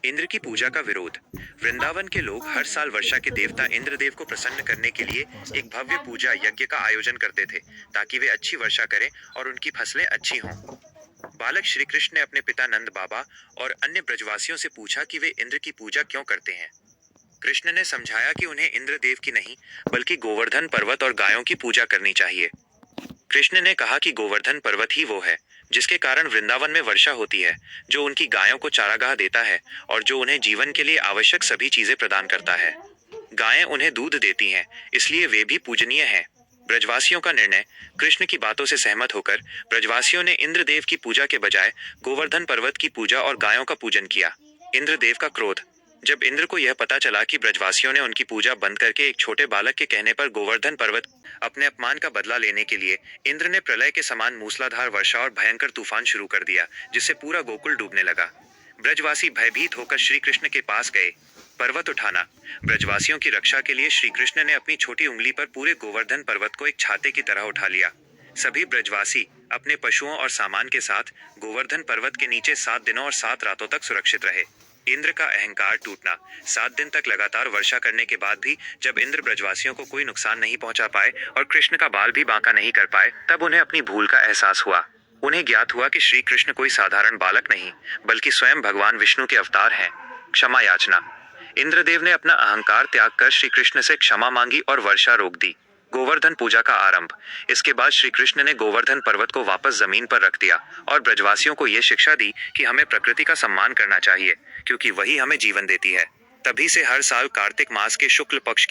इंद्र की पूजा का विरोध। वृंदावन के लोग हर साल वर्षा के देवता इंद्रदेव को प्रसन्न करने के लिए एक भव्य पूजा यज्ञ का आयोजन करते थे, ताकि वे अच्छी वर्षा करें और उनकी फसलें अच्छी हों। बालक श्री कृष्ण ने अपने पिता नंद बाबा और अन्य ब्रजवासियों से पूछा कि वे इंद्र की पूजा क्यों करते हैं। कृष्ण ने समझाया कि उन्हें इंद्रदेव की नहीं, बल्कि गोवर्धन पर्वत और गायों की पूजा करनी चाहिए। कृष्ण ने कहा कि गोवर्धन पर्वत ही वो है जिसके कारण वृंदावन में वर्षा होती है, जो उनकी गायों को चारागाह देता है और जो उन्हें जीवन के लिए आवश्यक सभी चीजें प्रदान करता है। गायें उन्हें दूध देती हैं, इसलिए वे भी पूजनीय हैं। ब्रजवासियों का निर्णय। कृष्ण की बातों से सहमत होकर ब्रजवासियों ने इंद्रदेव की पूजा के बजाय गोवर्धन पर्वत की पूजा और गायों का पूजन किया। इंद्रदेव का क्रोध। जब इंद्र को यह पता चला कि ब्रजवासियों ने उनकी पूजा बंद करके एक छोटे बालक के कहने पर गोवर्धन पर्वत अपने अपमान का बदला लेने के लिए इंद्र ने प्रलय के समान मूसलाधार वर्षा और भयंकर तूफान शुरू कर दिया, जिससे पूरा गोकुल डूबने लगा। ब्रजवासी भयभीत होकर श्री कृष्ण के पास गए। पर्वत उठाना। ब्रजवासियों की रक्षा के लिए श्री कृष्ण ने अपनी छोटी उंगली पर पूरे गोवर्धन पर्वत को एक छाते की तरह उठा लिया। सभी ब्रजवासी अपने पशुओं और सामान के साथ गोवर्धन पर्वत के नीचे 7 दिनों और 7 रातों तक सुरक्षित रहे। इंद्र का अहंकार टूटना। 7 दिन तक लगातार वर्षा करने के बाद भी जब इंद्र ब्रजवासियों को कोई नुकसान नहीं पहुंचा पाए और कृष्ण का बाल भी बांका नहीं कर पाए, तब उन्हें अपनी भूल का एहसास हुआ। उन्हें ज्ञात हुआ कि श्री कृष्ण कोई साधारण बालक नहीं, बल्कि स्वयं भगवान विष्णु के अवतार हैं। क्षमा याचना। इंद्रदेव ने अपना अहंकार त्याग कर श्री कृष्ण से क्षमा मांगी और वर्षा रोक दी। गोवर्धन पूजा का आरंभ। इसके बाद श्री कृष्ण ने गोवर्धन पर्वत को वापस जमीन पर रख दिया और ब्रजवासियों को यह शिक्षा दी कि हमें प्रकृति का सम्मान करना चाहिए, क्योंकि वही हमें जीवन देती है। तभी से हर साल कार्तिक मास के शुक्ल पक्ष